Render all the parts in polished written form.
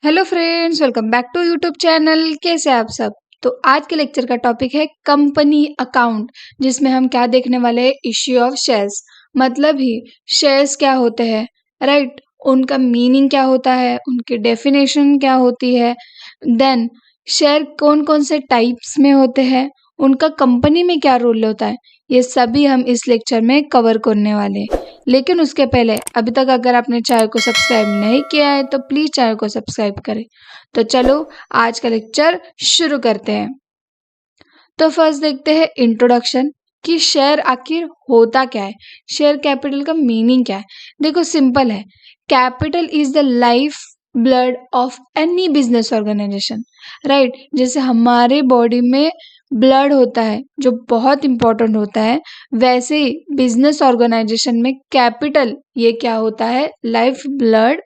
Hello friends, welcome back to YouTube channel. कैसे हैं आप सब। तो आज के लेक्चर का टॉपिक है कंपनी अकाउंट, जिसमें हम क्या देखने वाले हैं, इश्यू ऑफ शेयर्स। मतलब ही शेयर्स क्या होते हैं, राइट, उनका मीनिंग क्या होता है, उनकी डेफिनेशन क्या होती है, देन शेयर कौन कौन से टाइप्स में होते हैं, उनका कंपनी में क्या रोल होता है, ये सभी हम इस लेक्चर में कवर करने वाले हैं। लेकिन उसके पहले अभी तक अगर आपने चैनल को सब्सक्राइब नहीं किया है तो प्लीज चैनल को सब्सक्राइब करें। तो चलो आज का लेक्चर शुरू करते हैं। तो फर्स्ट देखते हैं इंट्रोडक्शन कि शेयर आखिर होता क्या है, शेयर कैपिटल का मीनिंग क्या है। देखो सिंपल है, capital is the life blood of any business organisation, right. जैसे हमारे बॉडी में ब्लड होता है जो बहुत इंपॉर्टेंट होता है, वैसे ही बिजनेस ऑर्गेनाइजेशन में कैपिटल ये क्या होता है, लाइफ ब्लड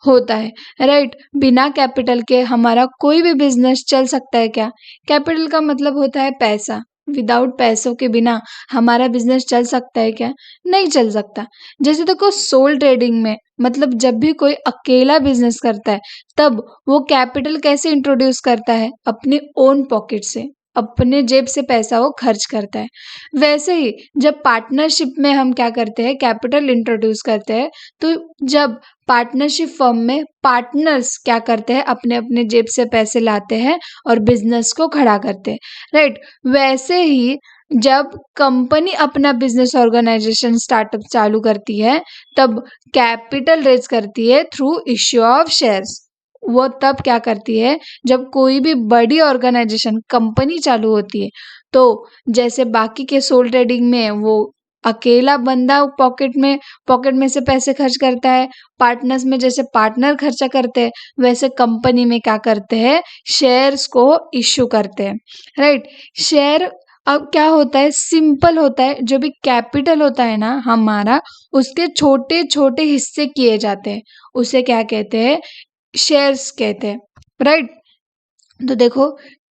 होता है, राइट। बिना कैपिटल के हमारा कोई भी बिजनेस चल सकता है क्या? कैपिटल का मतलब होता है पैसा। विदाउट पैसों के बिना हमारा बिजनेस चल सकता है क्या? नहीं चल सकता। जैसे देखो सोल ट्रेडिंग में, मतलब जब भी कोई अकेला बिजनेस करता है तब वो कैपिटल कैसे इंट्रोड्यूस करता है, अपने ओन पॉकेट से, अपने जेब से पैसा वो खर्च करता है। वैसे ही जब पार्टनरशिप में हम क्या करते हैं, कैपिटल इंट्रोड्यूस करते हैं, तो जब पार्टनरशिप फर्म में पार्टनर्स क्या करते हैं, अपने अपने जेब से पैसे लाते हैं और बिजनेस को खड़ा करते हैं, राइट। वैसे ही जब कंपनी अपना बिजनेस ऑर्गेनाइजेशन स्टार्टअप चालू करती है तब कैपिटल रेज करती है थ्रू इश्यू ऑफ शेयर्स। वो तब क्या करती है, जब कोई भी बड़ी ऑर्गेनाइजेशन कंपनी चालू होती है, तो जैसे बाकी के सोल ट्रेडिंग में वो अकेला बंदा पॉकेट में से पैसे खर्च करता है, पार्टनर्स में जैसे पार्टनर खर्चा करते हैं, वैसे कंपनी में क्या करते हैं, शेयर्स को इश्यू करते हैं, राइट। शेयर अब क्या होता है, सिंपल होता है, जो भी कैपिटल होता है ना हमारा, उसके छोटे छोटे हिस्से किए जाते हैं, उसे क्या कहते हैं, शेयर्स कहते हैं, राइट। तो देखो,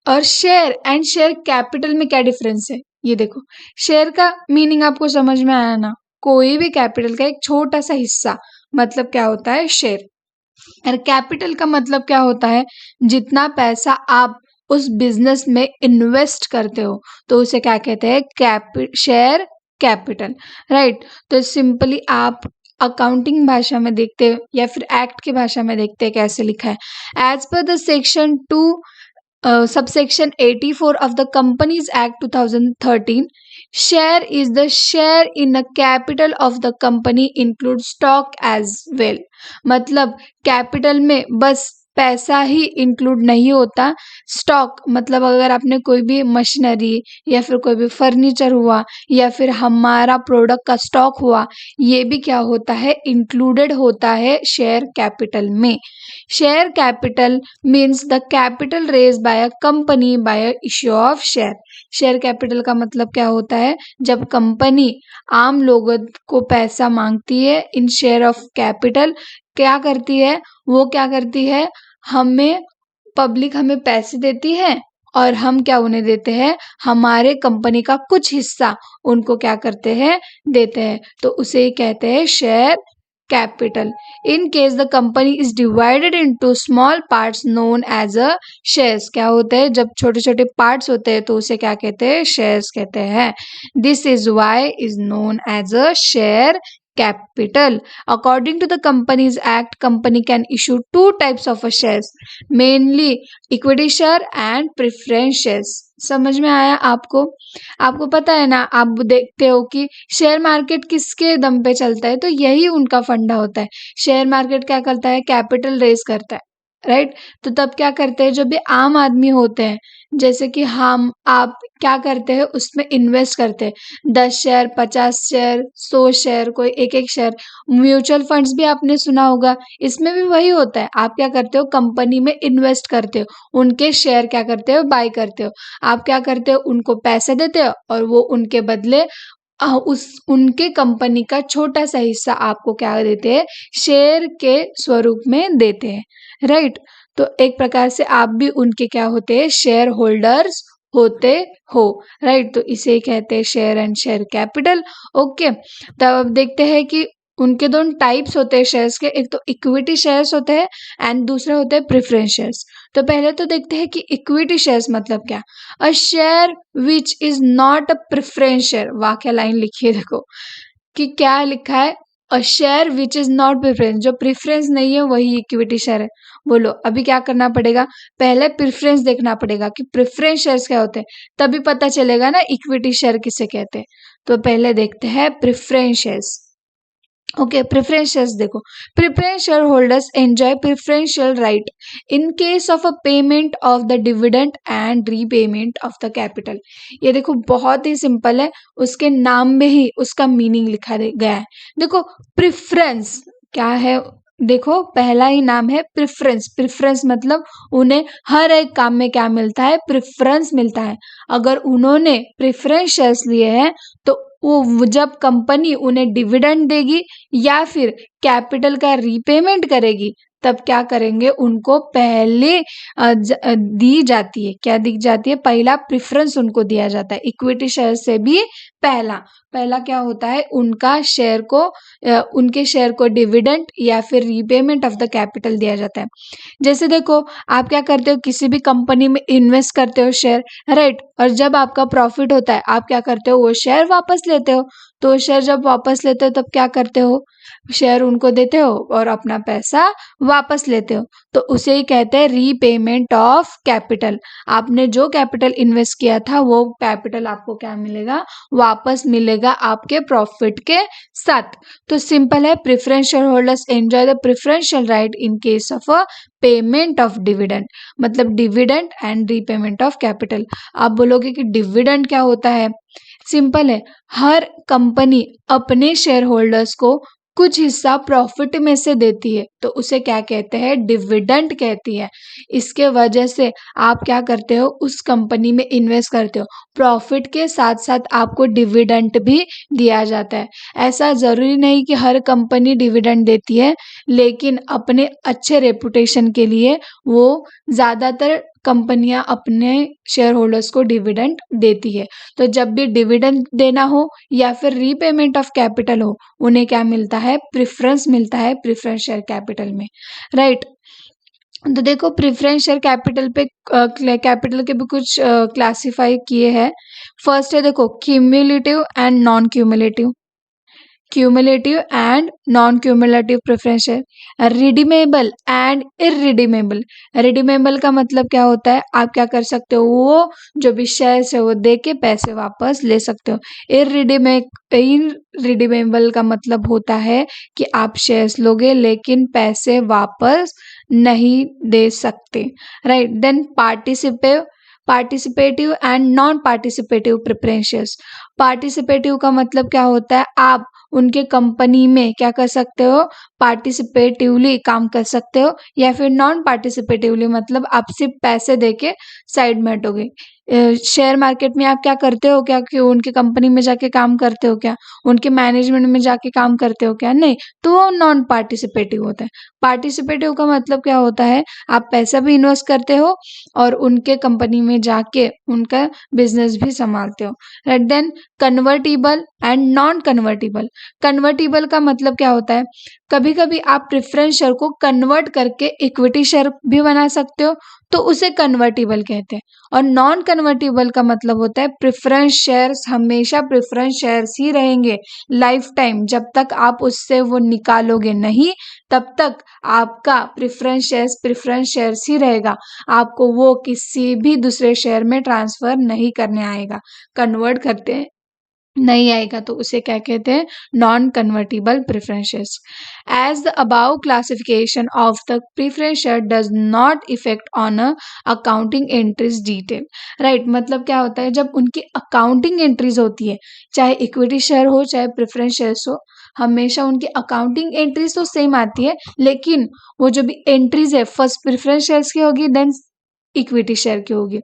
और शेयर एंड शेयर कैपिटल में क्या डिफरेंस है, ये देखो। शेयर का मीनिंग आपको समझ में आया ना, कोई भी कैपिटल का एक छोटा सा हिस्सा, मतलब क्या होता है, शेयर। और कैपिटल का मतलब क्या होता है, जितना पैसा आप उस बिजनेस में इन्वेस्ट करते हो, तो उसे क्या कहते हैं, शेयर कैपिटल, राइट। तो सिंपली आप अकाउंटिंग भाषा में देखते हो या फिर एक्ट की भाषा में देखते हैं कैसे लिखा है, as per the section 2 subsection 84 of the Companies Act 2013, share is the share in the capital of the company includes stock as well। मतलब कैपिटल में बस पैसा ही इंक्लूड नहीं होता, स्टॉक मतलब अगर आपने कोई भी मशीनरी या फिर कोई भी फर्नीचर हुआ या फिर हमारा प्रोडक्ट का स्टॉक हुआ, ये भी क्या होता है, इंक्लूडेड होता है शेयर कैपिटल में। Share capital means the capital raise by a company by a issue of share. Share capital का मतलब क्या होता है, जब कंपनी आम लोगों को पैसा मांगती है इन शेयर ऑफ कैपिटल, क्या करती है, वो क्या करती है, हमें पब्लिक हमें पैसे देती है और हम क्या उन्हें देते हैं, हमारे कंपनी का कुछ हिस्सा उनको क्या करते हैं, देते हैं। तो उसे कहते हैं share capital. In case the company is divided into small parts known as a shares. क्या होते हैं, जब छोटे छोटे पार्ट्स होते हैं तो उसे क्या कहते हैं, शेयर्स कहते हैं। This is why is known as a share capital। According to the Companies Act, company can issue two types of a shares, mainly equity share and preference shares। समझ में आया आपको? आपको पता है ना, आप देखते हो कि शेयर मार्केट किसके दम पे चलता है, तो यही उनका फंडा होता है। शेयर मार्केट क्या करता है, कैपिटल रेज करता है, राइट। तो तब क्या करते हैं, जो भी आम आदमी होते हैं, जैसे कि हम आप क्या करते हैं, उसमें इन्वेस्ट करते हैं, 10 शेयर, 50 शेयर, 100 शेयर, कोई एक एक शेयर। म्यूचुअल फंड्स भी आपने सुना होगा, इसमें भी वही होता है। आप क्या करते हो, कंपनी में इन्वेस्ट करते हो, उनके शेयर क्या करते हो, बाय करते हो। आप क्या करते हो, उनको पैसे देते हो और वो उनके बदले उस उनके कंपनी का छोटा सा हिस्सा आपको क्या देते हैं, शेयर के स्वरूप में देते हैं, राइट। तो एक प्रकार से आप भी उनके क्या होते हैं, शेयर होल्डर्स होते हो, राइट। तो इसे कहते हैं share and share capital. Okay, तब अब देखते हैं कि उनके दोनों टाइप्स होते हैं शेयर्स के, एक तो इक्विटी शेयर्स होते हैं एंड दूसरे होते हैं प्रेफरेंस शेयर्स। तो पहले तो देखते हैं कि इक्विटी शेयर्स मतलब क्या। A share which is not a preference share, वाक्य लाइन लिखिए देखो कि क्या लिखा है, a share which is not preference, जो प्रेफरेंस नहीं है वही इक्विटी शेयर है। बोलो अभी क्या करना पड़ेगा, पहले प्रेफरेंस देखना पड़ेगा कि प्रेफरेंस शेयर्स क्या होते हैं, तभी पता चलेगा ना इक्विटी शेयर किसे कहते हैं। तो पहले देखते हैं preference shares. Okay, preference shares देखो, preference share holders enjoy preferential right in case of a payment of the dividend and repayment of the capital. ये देखो बहुत ही सिंपल है, उसके नाम में ही उसका मीनिंग लिखा गया है। देखो प्रेफरेंस क्या है, देखो पहला ही नाम है प्रेफरेंस। प्रेफरेंस मतलब उन्हें हर एक काम में क्या मिलता है, प्रेफरेंस मिलता है। अगर उन्होंने प्रेफरेंस शेयर्स लिए हैं तो वो जब कंपनी उन्हें डिविडेंड देगी या फिर कैपिटल का रीपेमेंट करेगी, तब क्या करेंगे, उनको पहले दी जाती है, क्या दी जाती है, पहला प्रेफरेंस उनको दिया जाता है। इक्विटी शेयर से भी पहला पहला क्या होता है, उनका शेयर को उनके शेयर को डिविडेंड या फिर रीपेमेंट ऑफ द कैपिटल दिया जाता है। जैसे देखो आप क्या करते हो, किसी भी कंपनी में इन्वेस्ट करते हो शेयर, राइट, और जब आपका प्रॉफिट होता है आप क्या करते हो, वो शेयर वापस लेते हो। तो शेयर जब वापस लेते हो तब क्या करते हो, शेयर उनको देते हो और अपना पैसा वापस लेते हो। तो उसे ही कहते हैं रीपेमेंट ऑफ कैपिटल। आपने जो कैपिटल इन्वेस्ट किया था वो कैपिटल आपको क्या मिलेगा, वापस मिलेगा आपके प्रॉफिट के साथ। तो सिंपल है, preference share holders enjoy the preferential right in case of a payment of dividend, मतलब dividend and repayment of capital. आप बोलोगे कि डिविडेंड क्या होता है, सिंपल है, हर कंपनी अपने शेयर होल्डर्स को कुछ हिस्सा प्रॉफिट में से देती है, तो उसे क्या कहते हैं, डिविडेंड कहती है। इसके वजह से आप क्या करते हो, उस कंपनी में इन्वेस्ट करते हो, प्रॉफिट के साथ साथ आपको डिविडेंड भी दिया जाता है। ऐसा जरूरी नहीं कि हर कंपनी डिविडेंड देती है, लेकिन अपने अच्छे रेपुटेशन के लिए वो ज़्यादातर कंपनियां अपने शेयर होल्डर्स को डिविडेंड देती है। तो जब भी डिविडेंड देना हो या फिर रीपेमेंट ऑफ कैपिटल हो, उन्हें क्या मिलता है, प्रेफरेंस मिलता है प्रेफरेंस शेयर कैपिटल में, राइट। तो देखो प्रेफरेंस शेयर कैपिटल पे कैपिटल के भी कुछ क्लासिफाई किए हैं। फर्स्ट है देखो cumulative and non cumulative, cumulative and non cumulative preference share, redeemable and irredeemable. Redeemable का मतलब क्या होता है, आप क्या कर सकते हो, वो जो भी शेयर्स है वो दे के पैसे वापस ले सकते हो। इररिडीमेबल का मतलब होता है कि आप शेयर्स लोगे लेकिन पैसे वापस नहीं दे सकते, right. Then participative and non participative preferences. Participative का मतलब क्या होता है, आप उनके कंपनी में क्या कर सकते हो, पार्टिसिपेटिवली काम कर सकते हो, या फिर नॉन पार्टिसिपेटिवली मतलब आप सिर्फ पैसे देके साइड में हटोगे। शेयर मार्केट में आप क्या करते हो, क्या कि उनके कंपनी में जाके काम करते हो क्या, उनके मैनेजमेंट में जाके काम करते हो क्या, नहीं, तो वो नॉन पार्टिसिपेटिव होता है। पार्टिसिपेटिव का मतलब क्या होता है, आप पैसा भी इन्वेस्ट करते हो और उनके कंपनी में जाके उनका बिजनेस भी संभालते हो, right. Then convertible and non convertible. Convertible का मतलब क्या होता है, कभी कभी आप प्रेफरेंस शेयर को कन्वर्ट करके इक्विटी शेयर भी बना सकते हो, तो उसे कन्वर्टिबल कहते हैं। और नॉन कन्वर्टिबल का मतलब होता है प्रेफरेंस शेयर्स हमेशा प्रेफरेंस शेयर्स ही रहेंगे लाइफ टाइम, जब तक आप उससे वो निकालोगे नहीं तब तक आपका प्रेफरेंस शेयर्स ही रहेगा, आपको वो किसी भी दूसरे शेयर में ट्रांसफर नहीं करने आएगा, कन्वर्ट करते हैं नहीं आएगा, तो उसे क्या कहते हैं, non convertible preferences. As the above classification of the preference share does not effect on a accounting entries detail, right. मतलब क्या होता है, जब उनकी अकाउंटिंग एंट्रीज होती है, चाहे इक्विटी शेयर हो चाहे प्रेफरेंस शेयर्स हो, हमेशा उनकी अकाउंटिंग एंट्रीज तो सेम आती है, लेकिन वो जो भी एंट्रीज है फर्स्ट प्रेफरेंस शेयर्स की होगी, देन इक्विटी शेयर की होगी।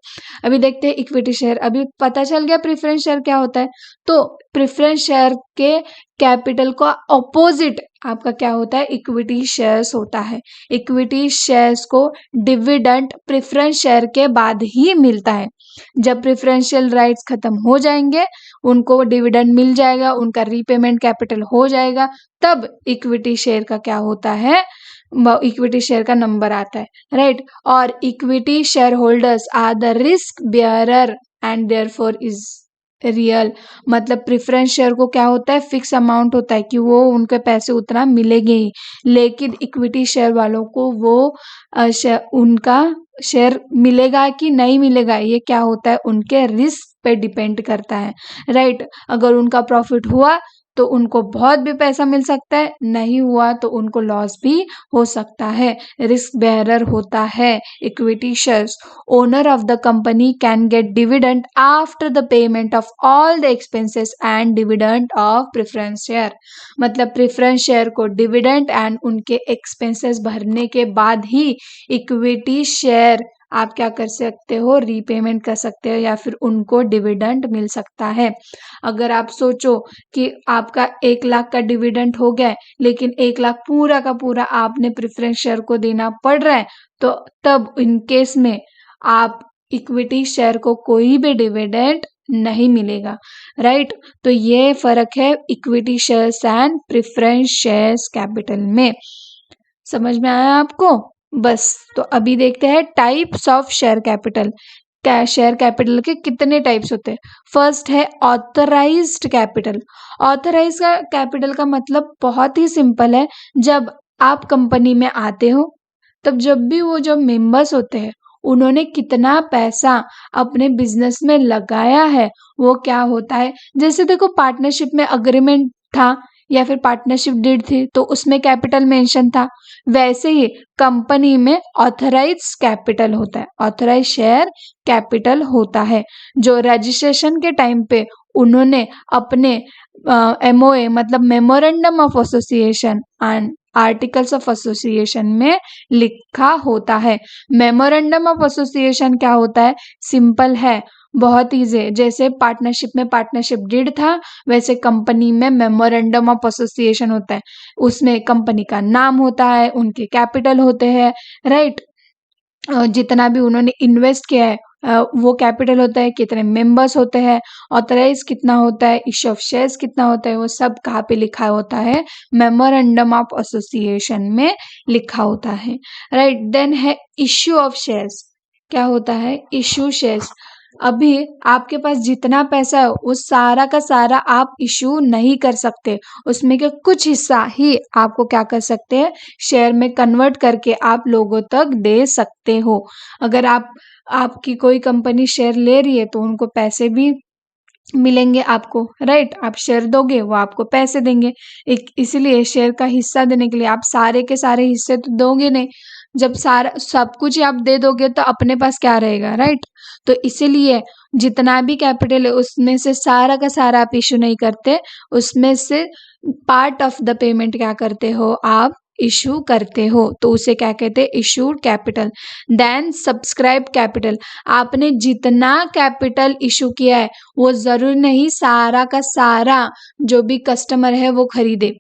अभी देखते हैं इक्विटी शेयर, अभी पता चल गया प्रेफरेंस शेयर क्या होता है। तो प्रेफरेंस शेयर के कैपिटल का ऑपोजिट आपका क्या होता है, इक्विटी शेयर्स होता है। इक्विटी शेयर्स को डिविडेंड प्रेफरेंस शेयर के बाद ही मिलता है। जब प्रेफरेंशियल राइट्स खत्म हो जाएंगे, उनको डिविडेंड मिल जाएगा, उनका रीपेमेंट कैपिटल हो जाएगा, तब इक्विटी शेयर का क्या होता है, इक्विटी शेयर का नंबर आता है, राइट। और equity share holders are the risk bearer and therefore is real. मतलब प्रेफरेंस शेयर को क्या होता है, फिक्स अमाउंट होता है कि वो उनके पैसे उतना मिलेंगे ही, लेकिन इक्विटी शेयर वालों को वो उनका शेयर मिलेगा कि नहीं मिलेगा, ये क्या होता है, उनके रिस्क पे डिपेंड करता है, राइट। अगर उनका प्रॉफिट हुआ तो उनको बहुत भी पैसा मिल सकता है, नहीं हुआ तो उनको लॉस भी हो सकता है, रिस्क बेयरर होता है equity shares. Owner of the company can get dividend after the payment of all the expenses and dividend of preference share. मतलब प्रेफरेंस शेयर को डिविडेंड एंड उनके एक्सपेंसेस भरने के बाद ही इक्विटी शेयर आप क्या कर सकते हो, रीपेमेंट कर सकते हो या फिर उनको डिविडेंड मिल सकता है। अगर आप सोचो कि आपका 1 लाख का डिविडेंड हो गया है, लेकिन 1 लाख पूरा का पूरा आपने प्रेफरेंस शेयर को देना पड़ रहा है, तो तब इन केस में आप इक्विटी शेयर को कोई भी डिविडेंड नहीं मिलेगा, राइट। तो ये फर्क है equity shares and preference shares capital में। समझ में आया आपको? बस, तो अभी देखते हैं टाइप्स ऑफ शेयर कैपिटल। क्या शेयर कैपिटल के कितने टाइप्स होते हैं। फर्स्ट है ऑथराइज्ड कैपिटल। ऑथराइज्ड कैपिटल का मतलब बहुत ही सिंपल है, जब आप कंपनी में आते हो, तब जब भी वो जो मेंबर्स होते हैं उन्होंने कितना पैसा अपने बिजनेस में लगाया है, वो क्या होता है। जैसे देखो पार्टनरशिप में अग्रीमेंट था या फिर पार्टनरशिप डीड थी तो उसमें कैपिटल मेंशन था, वैसे ही कंपनी में ऑथराइज कैपिटल होता है, ऑथराइज शेयर कैपिटल होता है, जो रजिस्ट्रेशन के टाइम पे उन्होंने अपने एमओए मतलब memorandum of association and articles of association में लिखा होता है। मेमोरेंडम ऑफ एसोसिएशन क्या होता है, सिंपल है, बहुत ईजी है। जैसे पार्टनरशिप में पार्टनरशिप डीड था, वैसे कंपनी में मेमोरेंडम ऑफ एसोसिएशन होता है, उसमें कंपनी का नाम होता है, उनके कैपिटल होते हैं, राइट। जितना भी उन्होंने इन्वेस्ट किया है वो कैपिटल होता है, कितने मेंबर्स होते हैं, ऑथराइज कितना होता है, इश्यू ऑफ शेयर्स कितना होता है, वो सब कहाँ पे लिखा होता है, मेमोरेंडम ऑफ एसोसिएशन में लिखा होता है, राइट। देन है इश्यू ऑफ शेयर्स। क्या होता है इश्यू शेयर्स, अभी आपके पास जितना पैसा है वो सारा का सारा आप इशू नहीं कर सकते, उसमें के कुछ हिस्सा ही आपको क्या कर सकते हैं, शेयर में कन्वर्ट करके आप लोगों तक दे सकते हो। अगर आपकी कोई कंपनी शेयर ले रही है तो उनको पैसे भी मिलेंगे आपको, राइट। आप शेयर दोगे वो आपको पैसे देंगे, इसीलिए शेयर का हिस्सा देने के लिए आप सारे के सारे हिस्से तो दोगे नहीं, जब सारा सब कुछ ही आप दे दोगे तो अपने पास क्या रहेगा, राइट। तो इसीलिए जितना भी कैपिटल है उसमें से सारा का सारा आप इशू नहीं करते, उसमें से पार्ट ऑफ द पेमेंट क्या करते हो, आप इशू करते हो, तो उसे क्या कहते हैं, issued capital. Then subscribe capital, आपने जितना कैपिटल इशू किया है वो जरूर नहीं सारा का सारा जो भी कस्टमर है वो खरीदे,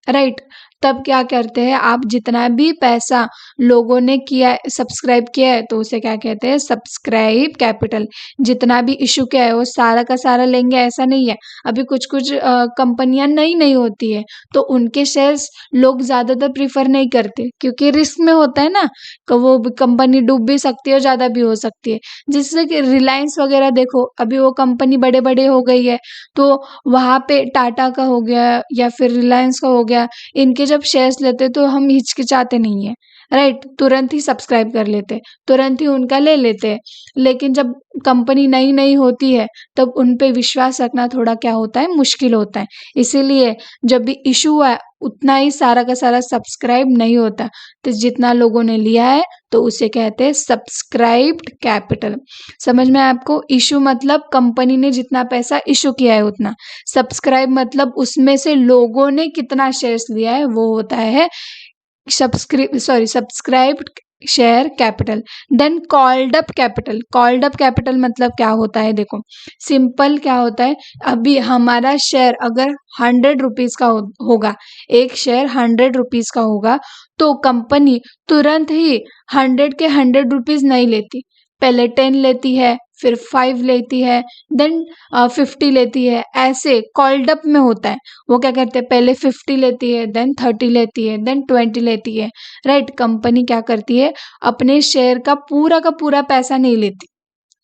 राइट। तब क्या करते हैं, आप जितना भी पैसा लोगों ने किया है, सब्सक्राइब किया है, तो उसे क्या कहते हैं, सब्सक्राइब कैपिटल। जितना भी इशू किया है वो सारा का सारा लेंगे ऐसा नहीं है। अभी कुछ कुछ कंपनियां नई नई होती है तो उनके शेयर्स लोग ज्यादातर प्रीफर नहीं करते, क्योंकि रिस्क में होता है ना, कि वो कंपनी डूब भी सकती है और ज्यादा भी हो सकती है। जिससे कि रिलायंस वगैरह देखो, अभी वो कंपनी बड़े बड़े हो गई है, तो वहां पे टाटा का हो गया या फिर रिलायंस का हो गया, इनके जब शेयर्स लेते तो हम हिचकिचाते नहीं है, राइट, तुरंत ही सब्सक्राइब कर लेते, तुरंत ही उनका ले लेते। लेकिन जब कंपनी नई नई होती है तब उन पे विश्वास रखना थोड़ा क्या होता है, मुश्किल होता है। इसीलिए जब भी इशू हुआ उतना ही सारा का सारा सब्सक्राइब नहीं होता, तो जितना लोगों ने लिया है तो उसे कहते हैं सब्सक्राइब्ड कैपिटल। समझ में आपको, इशू मतलब कंपनी ने जितना पैसा इशू किया है उतना, सब्सक्राइब मतलब उसमें से लोगों ने कितना शेयर्स लिया है वो होता है subscribed share capital. Then called up capital. Called up capital मतलब क्या होता है, देखो सिंपल क्या होता है, अभी हमारा शेयर अगर 100 रुपीज का होगा, एक शेयर 100 रुपीज का होगा, तो कंपनी तुरंत ही 100 के 100 रुपीज नहीं लेती, पहले 10 लेती है, फिर 5 लेती है, देन 50 लेती है, ऐसे कॉल्ड अप में होता है। वो क्या करते हैं, पहले 50 लेती है, देन 30 लेती है, देन 20 लेती है, राइट। कंपनी क्या करती है, अपने शेयर का पूरा पैसा नहीं लेती,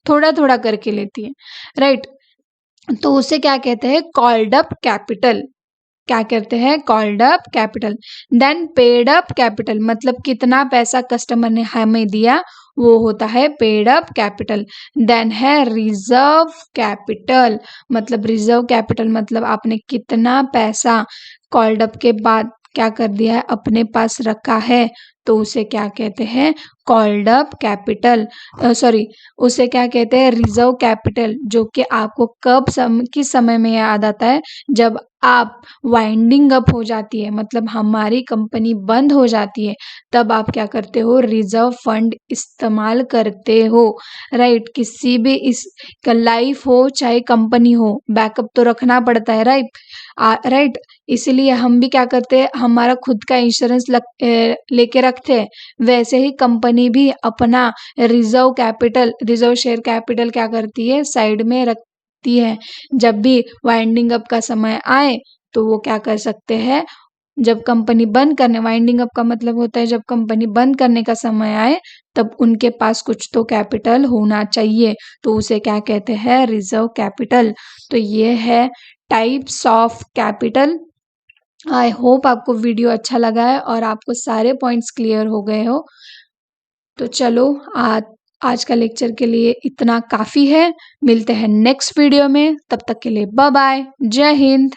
थोड़ा थोड़ा करके लेती है, राइट। तो उसे क्या कहते हैं, कॉल्ड अप कैपिटल। क्या कहते हैं, called up capital. Then paid up capital, मतलब कितना पैसा कस्टमर ने हमें दिया, वो होता है पेड अप कैपिटल। देन है रिजर्व कैपिटल, मतलब रिजर्व कैपिटल मतलब आपने कितना पैसा कॉल्ड अप के बाद क्या कर दिया है, अपने पास रखा है, तो उसे क्या कहते हैं, कॉल्ड अप कैपिटल। सॉरी, उसे क्या कहते हैं, रिजर्व कैपिटल, जो कि आपको किस समय में याद आता है, जब आप वाइंडिंग अप हो जाती है, मतलब हमारी कंपनी बंद हो जाती है, तब आप क्या करते हो, रिजर्व फंड इस्तेमाल करते हो, राइट। किसी भी इस लाइफ हो चाहे कंपनी हो, बैकअप तो रखना पड़ता है, राइट। राइट, इसलिए हम भी क्या करते हैं, हमारा खुद का इंश्योरेंस लेके रखते हैं, वैसे ही कंपनी भी अपना रिजर्व शेयर कैपिटल क्या करती है, साइड में रखती है। जब भी वाइंडिंग अप का समय आए तो वो क्या कर सकते हैं, जब कंपनी बंद करने, वाइंडिंग अप का मतलब होता है जब कंपनी बंद करने का समय आए, तब उनके पास कुछ तो कैपिटल होना चाहिए, तो उसे क्या कहते हैं, रिजर्व कैपिटल। तो ये है types of capital. I hope आपको वीडियो अच्छा लगा है और आपको सारे पॉइंट्स क्लियर हो गए हो। तो चलो, आज का लेक्चर के लिए इतना काफ़ी है। मिलते हैं नेक्स्ट वीडियो में, तब तक के लिए बाय बाय, जय हिंद।